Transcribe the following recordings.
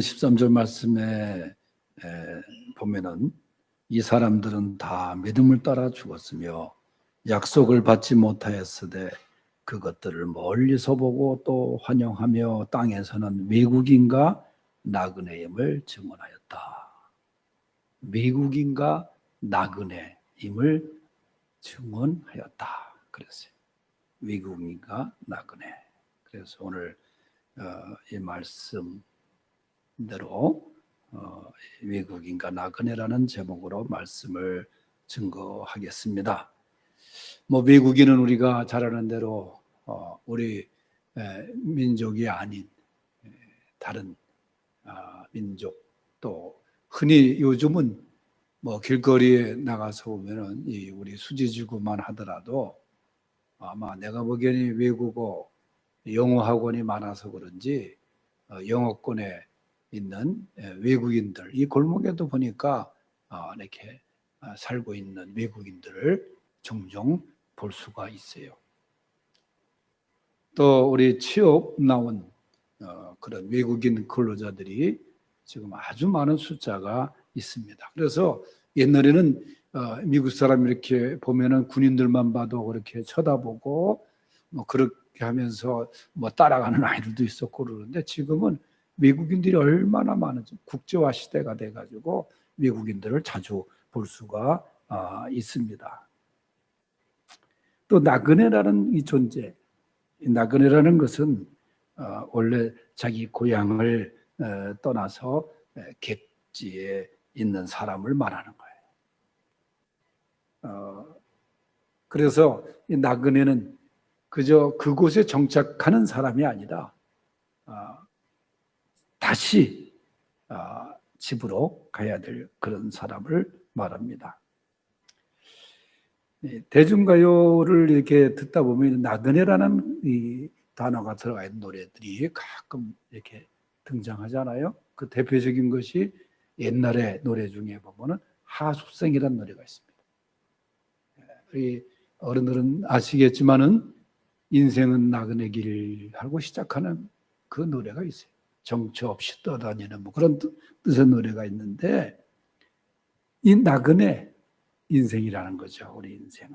13절 말씀에 보면은 이 사람들은 다 믿음을 따라 죽었으며 약속을 받지 못하였으되 그것들을 멀리서 보고 또 환영하며 땅에서는 외국인과 나그네임을 증언하였다. 외국인과 나그네임을 증언하였다. 그랬어요. 외국인과 나그네. 그래서 오늘 이 말씀대로 외국인과 나그네라는 제목으로 말씀을 증거하겠습니다. 외국인은 우리가 잘 아는 대로 우리 민족이 아닌 다른 민족, 또 흔히 요즘은 길거리에 나가서 보면은 우리 수지지구만 하더라도 아마 내가 보기에는 외국어 영어 학원이 많아서 그런지 영어권에 있는 외국인들, 이 골목에도 보니까 이렇게 살고 있는 외국인들을 종종 볼 수가 있어요. 또 우리 취업 나온 그런 외국인 근로자들이 지금 아주 많은 숫자가 있습니다. 그래서 옛날에는 미국 사람 이렇게 보면은 군인들만 봐도 그렇게 쳐다보고 그렇게 하면서 따라가는 아이들도 있었고 그러는데 지금은 외국인들이 얼마나 많은지 국제화 시대가 돼가지고 외국인들을 자주 볼 수가 있습니다. 또 나그네라는 이 존재, 나그네라는 것은 원래 자기 고향을 떠나서 객지에 있는 사람을 말하는 거예요. 그래서 이 나그네는 그저 그곳에 정착하는 사람이 아니라 다시 집으로 가야 될 그런 사람을 말합니다. 대중가요를 이렇게 듣다 보면 나그네라는 이 단어가 들어가 있는 노래들이 가끔 이렇게 등장하잖아요. 그 대표적인 것이 옛날의 노래 중에 보면은 하숫생이라는 노래가 있습니다. 우리 어른들은 아시겠지만은 인생은 나그네 길 하고 시작하는 그 노래가 있어요. 정처 없이 떠다니는 그런 뜻의 노래가 있는데 이 나그네 인생이라는 거죠. 우리 인생은.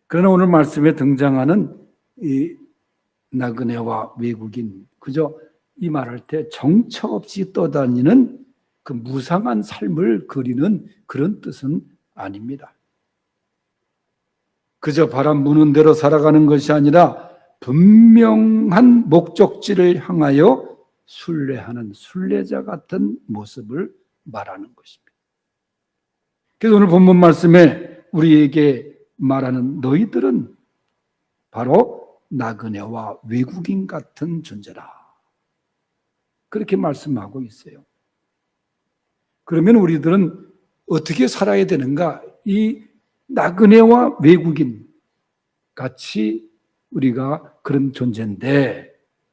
그러나 오늘 말씀에 등장하는 이 나그네와 외국인, 그저 이 말할 때 정처 없이 떠다니는 그 무상한 삶을 그리는 그런 뜻은 아닙니다. 그저 바람 부는 대로 살아가는 것이 아니라 분명한 목적지를 향하여 순례하는 순례자 같은 모습을 말하는 것입니다. 그래서 오늘 본문 말씀에 우리에게 말하는 너희들은 바로 나그네와 외국인 같은 존재라. 그렇게 말씀하고 있어요. 그러면 우리들은 어떻게 살아야 되는가? 이 나그네와 외국인 같이 우리가 그런 존재인데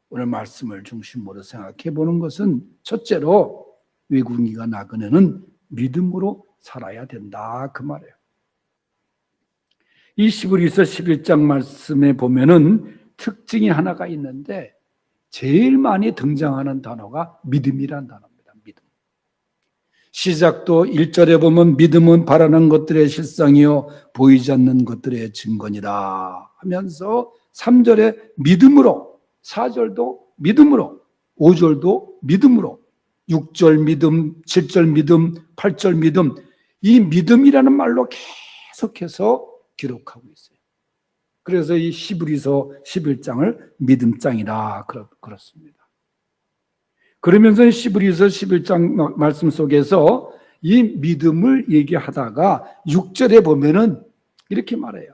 오늘 말씀을 중심으로 생각해 보는 것은 첫째로 외국인과 나그네는 믿음으로 살아야 된다 그 말이에요. 이 히브리서 11장 말씀에 보면은 특징이 하나가 있는데 제일 많이 등장하는 단어가 믿음이라는 단어입니다. 믿음. 시작도 1절에 보면 믿음은 바라는 것들의 실상이요 보이지 않는 것들의 증거니라 하면서 3절에 믿음으로, 4절도 믿음으로, 5절도 믿음으로, 6절 믿음, 7절 믿음, 8절 믿음, 이 믿음이라는 말로 계속해서 기록하고 있어요. 그래서 이 히브리서 11장을 믿음장이라 그렇습니다. 그러면서 히브리서 11장 말씀 속에서 이 믿음을 얘기하다가 6절에 보면은 이렇게 말해요.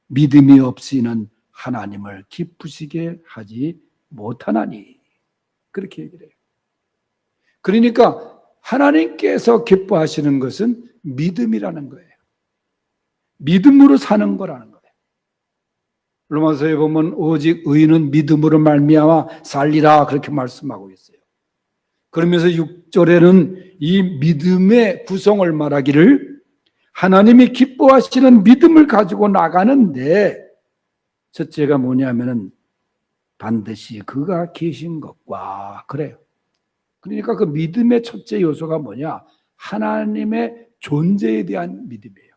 믿음이 없이는 하나님을 기쁘시게 하지 못하나니. 그렇게 얘기를 해요. 그러니까 하나님께서 기뻐하시는 것은 믿음이라는 거예요. 믿음으로 사는 거라는 거예요. 로마서에 보면 오직 의인은 믿음으로 말미암아 살리라 그렇게 말씀하고 있어요. 그러면서 6절에는 이 믿음의 구성을 말하기를 하나님이 기뻐하시는 믿음을 가지고 나가는데 첫째가 뭐냐면은 반드시 그가 계신 것과 그래요. 그러니까 그 믿음의 첫째 요소가 뭐냐? 하나님의 존재에 대한 믿음이에요.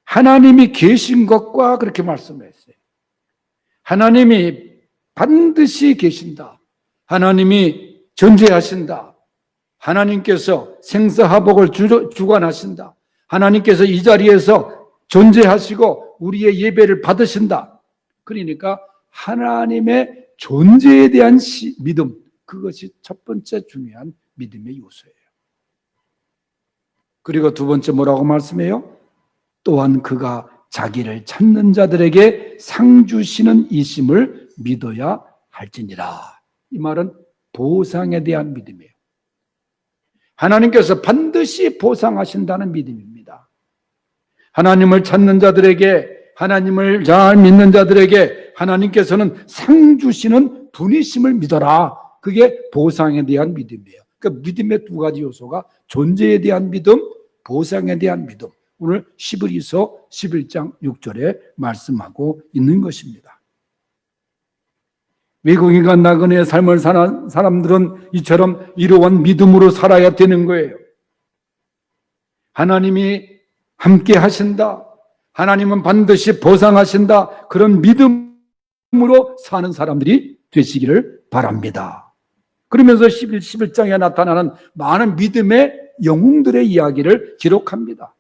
하나님이 계신 것과 그렇게 말씀했어요. 하나님이 반드시 계신다. 하나님이 존재하신다. 하나님께서 생사화복을 주관하신다. 하나님께서 이 자리에서 존재하시고 우리의 예배를 받으신다. 그러니까 하나님의 존재에 대한 믿음, 그것이 첫 번째 중요한 믿음의 요소예요. 그리고 두 번째 뭐라고 말씀해요? 또한 그가 자기를 찾는 자들에게 상 주시는 이심을 믿어야 할지니라. 이 말은 보상에 대한 믿음이에요. 하나님께서 반드시 보상하신다는 믿음입니다. 하나님을 찾는 자들에게, 하나님을 잘 믿는 자들에게 하나님께서는 상 주시는 분이심을 믿어라. 그게 보상에 대한 믿음이에요. 그러니까 믿음의 두 가지 요소가 존재에 대한 믿음, 보상에 대한 믿음. 오늘 히브리서 11장 6절에 말씀하고 있는 것입니다. 외국인과 나그네의 삶을 사는 사람들은 이처럼 이러한 믿음으로 살아야 되는 거예요. 하나님이 함께 하신다. 하나님은 반드시 보상하신다. 그런 믿음으로 사는 사람들이 되시기를 바랍니다. 그러면서 11장에 나타나는 많은 믿음의 영웅들의 이야기를 기록합니다.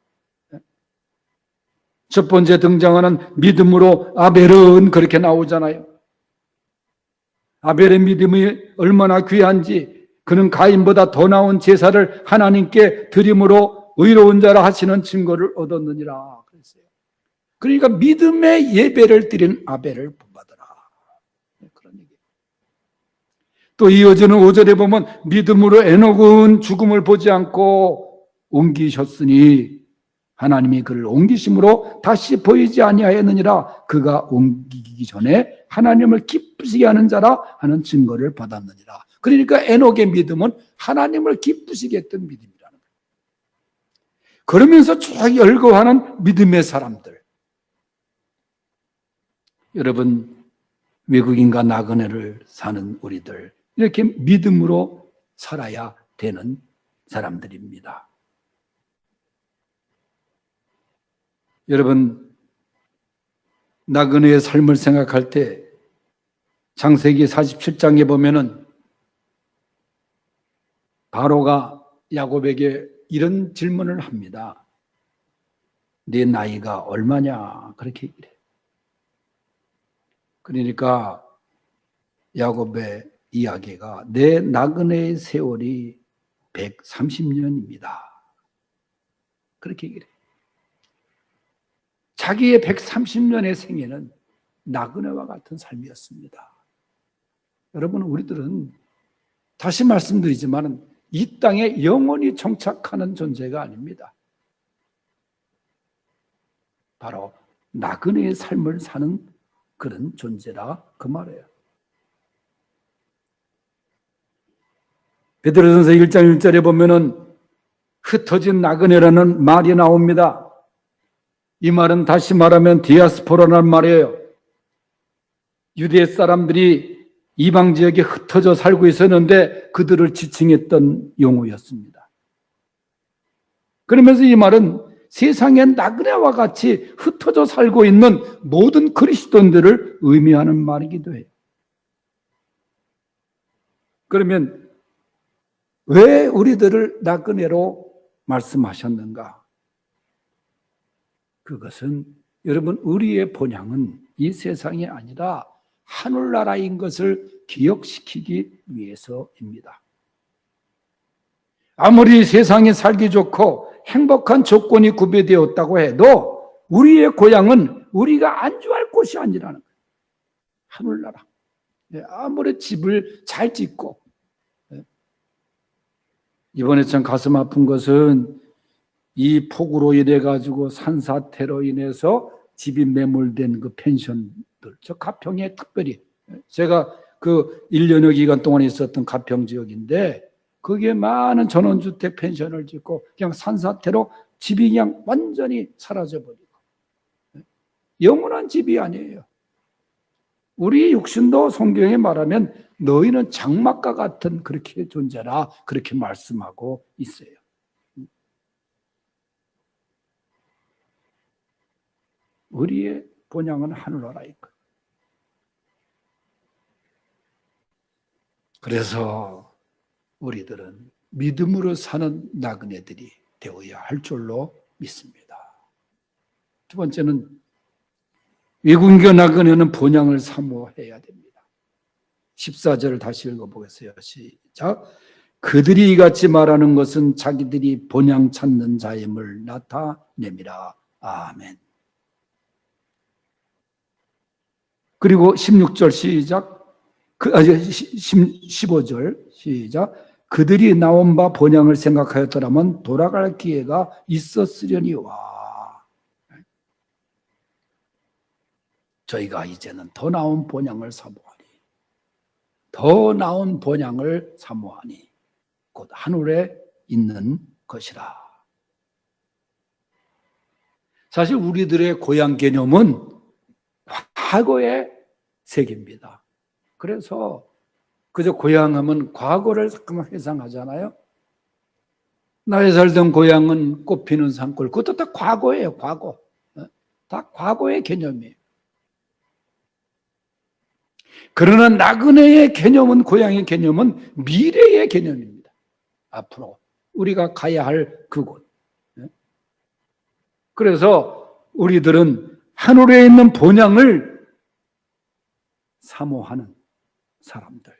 첫 번째 등장하는 믿음으로 아벨은 그렇게 나오잖아요. 아벨의 믿음이 얼마나 귀한지, 그는 가인보다 더 나은 제사를 하나님께 드림으로 의로운 자라 하시는 증거를 얻었느니라 그랬어요. 그러니까 믿음의 예배를 드린 아벨을 본받으라. 그런 얘기. 또 이어지는 5절에 보면 믿음으로 에녹은 죽음을 보지 않고 옮기셨으니 하나님이 그를 옮기심으로 다시 보이지 아니하였느니라. 그가 옮기기 전에 하나님을 기쁘시게 하는 자라 하는 증거를 받았느니라. 그러니까 에녹의 믿음은 하나님을 기쁘시게 했던 믿음이라는 거예요. 그러면서 쭉 열거하는 믿음의 사람들. 여러분, 외국인과 나그네를 사는 우리들, 이렇게 믿음으로 살아야 되는 사람들입니다. 여러분, 나그네의 삶을 생각할 때 창세기 47장에 보면은 바로가 야곱에게 이런 질문을 합니다. 네 나이가 얼마냐? 그렇게 얘기를 해요. 그러니까 야곱의 이야기가 내 나그네의 세월이 130년입니다. 그렇게 얘기를 해요. 자기의 130년의 생애는 나그네와 같은 삶이었습니다. 여러분, 우리들은 다시 말씀드리지만 이 땅에 영원히 정착하는 존재가 아닙니다. 바로 나그네의 삶을 사는 그런 존재라 그 말이에요. 베드로전서 1장 1절에 보면은 흩어진 나그네라는 말이 나옵니다. 이 말은 다시 말하면 디아스포라라는 말이에요. 유대 사람들이 이방 지역에 흩어져 살고 있었는데 그들을 지칭했던 용어였습니다. 그러면서 이 말은 세상에 나그네와 같이 흩어져 살고 있는 모든 그리스도인들을 의미하는 말이기도 해요. 그러면 왜 우리들을 나그네로 말씀하셨는가? 그것은 여러분, 우리의 본향은 이 세상이 아니라 하늘나라인 것을 기억시키기 위해서입니다. 아무리 세상에 살기 좋고 행복한 조건이 구비되었다고 해도 우리의 고향은 우리가 안주할 곳이 아니라는 거예요. 하늘나라. 아무리 집을 잘 짓고, 이번에 참 가슴 아픈 것은 이 폭우로 인해 가지고 산사태로 인해서 집이 매몰된 그 펜션들, 저 가평에 특별히 제가 그 1년여 기간 동안 있었던 가평 지역인데 거기에 많은 전원주택 펜션을 짓고 그냥 산사태로 집이 그냥 완전히 사라져버리고 영원한 집이 아니에요. 우리 육신도 성경에 말하면 너희는 장막과 같은 그렇게 존재라 그렇게 말씀하고 있어요. 우리의 본향은 하늘나라일 거예요. 그래서 우리들은 믿음으로 사는 나그네들이 되어야 할 줄로 믿습니다. 두 번째는 외국인과 나그네는 본향을 사모해야 됩니다. 14절을 다시 읽어보겠어요. 시작. 그들이 이같이 말하는 것은 자기들이 본향 찾는 자임을 나타냅니다. 아멘. 그리고 16절 시작. 15절 시작. 그들이 나온 바 본향을 생각하였더라면 돌아갈 기회가 있었으려니와. 저희가 이제는 더 나은 본향을 사모하니, 더 나은 본향을 사모하니 곧 하늘에 있는 것이라. 사실 우리들의 고향 개념은 과거의 세계입니다. 그래서 그저 고향하면 과거를 잠깐만 회상하잖아요. 나의 살던 고향은 꽃피는 산골. 그것도 다 과거예요. 과거. 다 과거의 개념이에요. 그러나 나그네의 개념은, 고향의 개념은 미래의 개념입니다. 앞으로 우리가 가야 할 그곳. 그래서 우리들은 하늘에 있는 본향을 사모하는 사람들,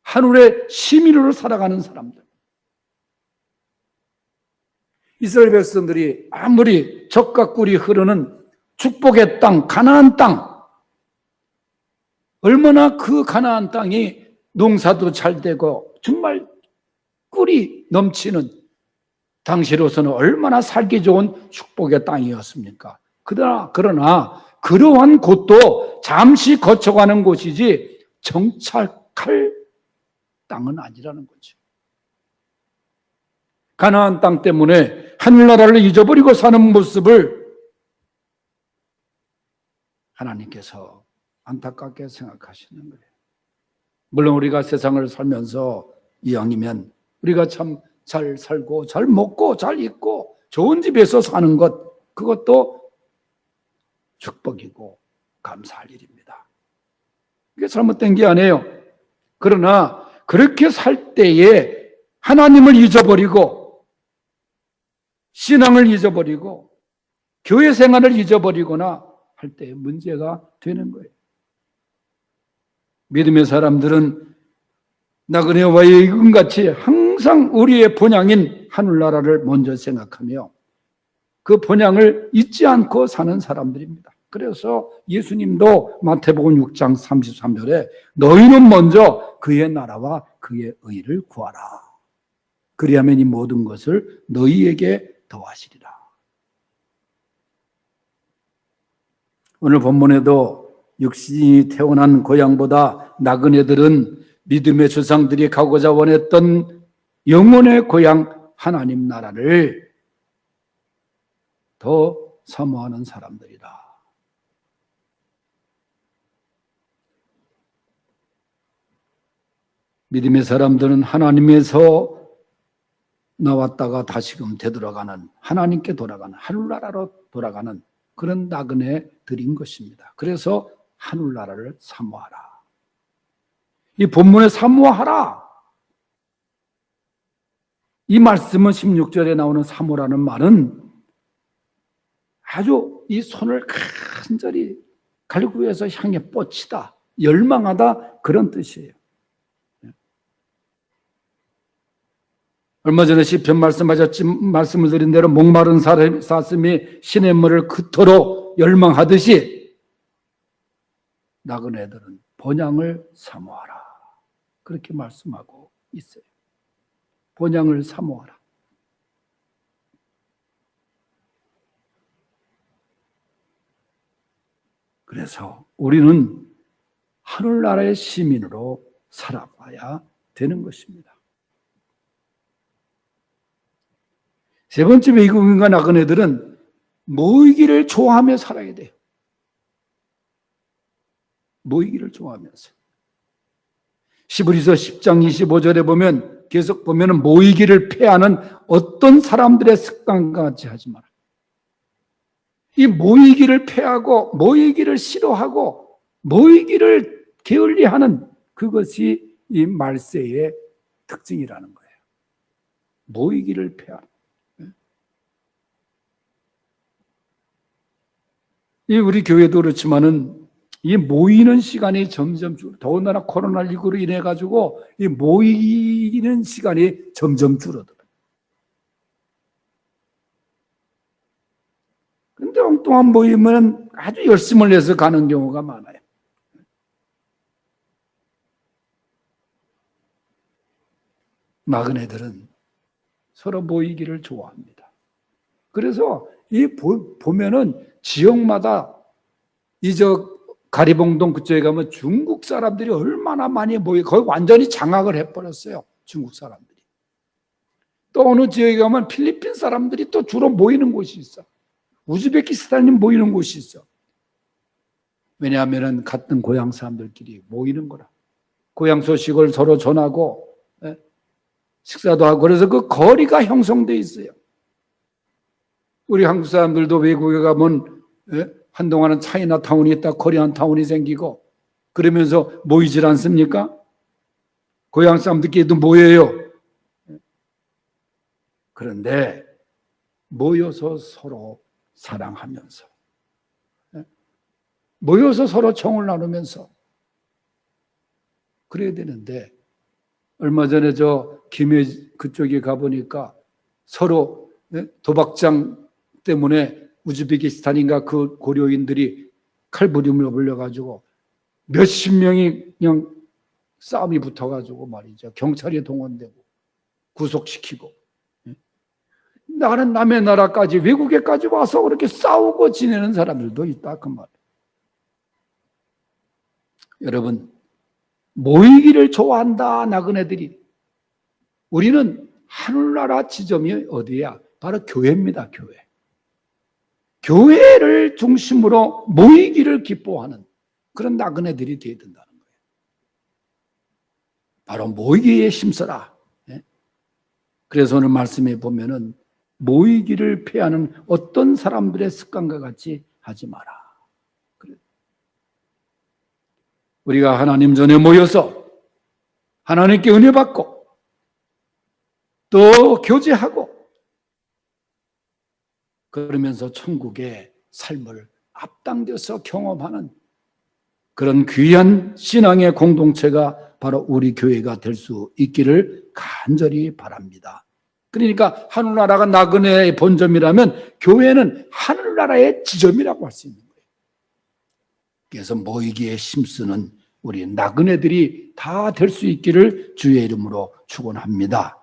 하늘의 시민으로 살아가는 사람들. 이스라엘 백성들이 아무리 젖과 꿀이 흐르는 축복의 땅, 가나안 땅, 얼마나 그 가나안 땅이 농사도 잘 되고 정말 꿀이 넘치는, 당시로서는 얼마나 살기 좋은 축복의 땅이었습니까? 그러나 그러한 곳도 잠시 거쳐가는 곳이지 정착할 땅은 아니라는 거죠. 가나안 땅 때문에 하늘나라를 잊어버리고 사는 모습을 하나님께서 안타깝게 생각하시는 거예요. 물론 우리가 세상을 살면서 이왕이면 우리가 참 잘 살고 잘 먹고 잘 입고 좋은 집에서 사는 것, 그것도 축복이고 감사할 일입니다. 그게 잘못된 게 아니에요. 그러나 그렇게 살 때에 하나님을 잊어버리고 신앙을 잊어버리고 교회 생활을 잊어버리거나 할 때 문제가 되는 거예요. 믿음의 사람들은 나그네와 외국인같이 항상 우리의 본향인 하늘나라를 먼저 생각하며 그 본향을 잊지 않고 사는 사람들입니다. 그래서 예수님도 마태복음 6장 33절에 너희는 먼저 그의 나라와 그의 의를 구하라. 그리하면 이 모든 것을 너희에게 더하시리라. 오늘 본문에도 육신이 태어난 고향보다 나그네들은 믿음의 조상들이 가고자 원했던 영혼의 고향 하나님 나라를 더 사모하는 사람들이다. 믿음의 사람들은 하나님에서 나왔다가 다시금 되돌아가는, 하나님께 돌아가는, 하늘나라로 돌아가는 그런 나그네들인 것입니다. 그래서 하늘나라를 사모하라. 이 본문에 사모하라. 이 말씀은 16절에 나오는 사모라는 말은 아주 이 손을 간절히 갈구해서 향해 뻗치다, 열망하다, 그런 뜻이에요. 얼마 전에 시편 말씀을 드린 대로 목마른 사슴이 시냇물을 그토록 열망하듯이 나그네들은 본향을 사모하라. 그렇게 말씀하고 있어요. 본향을 사모하라. 그래서 우리는 하늘나라의 시민으로 살아가야 되는 것입니다. 세 번째, 외국인과 나그네들은 모이기를 좋아하며 살아야 돼요. 모이기를 좋아하면서. 히브리서 10장 25절에 보면 계속 보면은 모이기를 패하는 어떤 사람들의 습관과 같이 하지 마라. 이 모이기를 패하고 모이기를 싫어하고 모이기를 게을리하는 그것이 이 말세의 특징이라는 거예요. 모이기를 패하는. 이 우리 교회도 그렇지만은 이 모이는 시간이 점점 더군다나 코로나19로 인해 가지고 이 모이는 시간이 점점 줄어들어요. 근데 엉뚱한 모임은 아주 열심을 내서 가는 경우가 많아요. 나그네들은 서로 모이기를 좋아합니다. 그래서 이 보면은 지역마다 가리봉동 그쪽에 가면 중국 사람들이 얼마나 많이 거기 완전히 장악을 해버렸어요. 중국 사람들이. 또 어느 지역에 가면 필리핀 사람들이 또 주로 모이는 곳이 있어. 우즈베키스탄이 모이는 곳이 있어. 왜냐하면 같은 고향 사람들끼리 모이는 거라. 고향 소식을 서로 전하고 식사도 하고 그래서 그 거리가 형성돼 있어요. 우리 한국 사람들도 외국에 가면 한동안은 차이나타운이 있다 코리안타운이 생기고 그러면서 모이질 않습니까? 고향 사람들끼리도 모여요. 그런데 모여서 서로 사랑하면서 모여서 서로 정을 나누면서 그래야 되는데 얼마 전에 김해 그쪽에 가보니까 서로 도박장 때문에 우즈베키스탄인가 그 고려인들이 칼부림을 벌려가지고 몇십 명이 그냥 싸움이 붙어가지고 말이죠. 경찰이 동원되고 구속시키고 나는 남의 나라까지 외국에까지 와서 그렇게 싸우고 지내는 사람들도 있다 그 말이에요. 여러분 모이기를 좋아한다 나그네들이. 우리는 하늘나라 지점이 어디야? 바로 교회입니다. 교회. 교회를 중심으로 모이기를 기뻐하는 그런 나그네들이 되어야 된다는 거예요. 바로 모이기에 힘써라. 그래서 오늘 말씀에 보면은 모이기를 패하는 어떤 사람들의 습관과 같이 하지 마라. 우리가 하나님 전에 모여서 하나님께 은혜 받고 또 교제하고 그러면서 천국의 삶을 앞당겨서 경험하는 그런 귀한 신앙의 공동체가 바로 우리 교회가 될 수 있기를 간절히 바랍니다. 그러니까 하늘나라가 나그네의 본점이라면 교회는 하늘나라의 지점이라고 할 수 있는 거예요. 그래서 모이기에 힘쓰는 우리 나그네들이 다 될 수 있기를 주의 이름으로 축원합니다.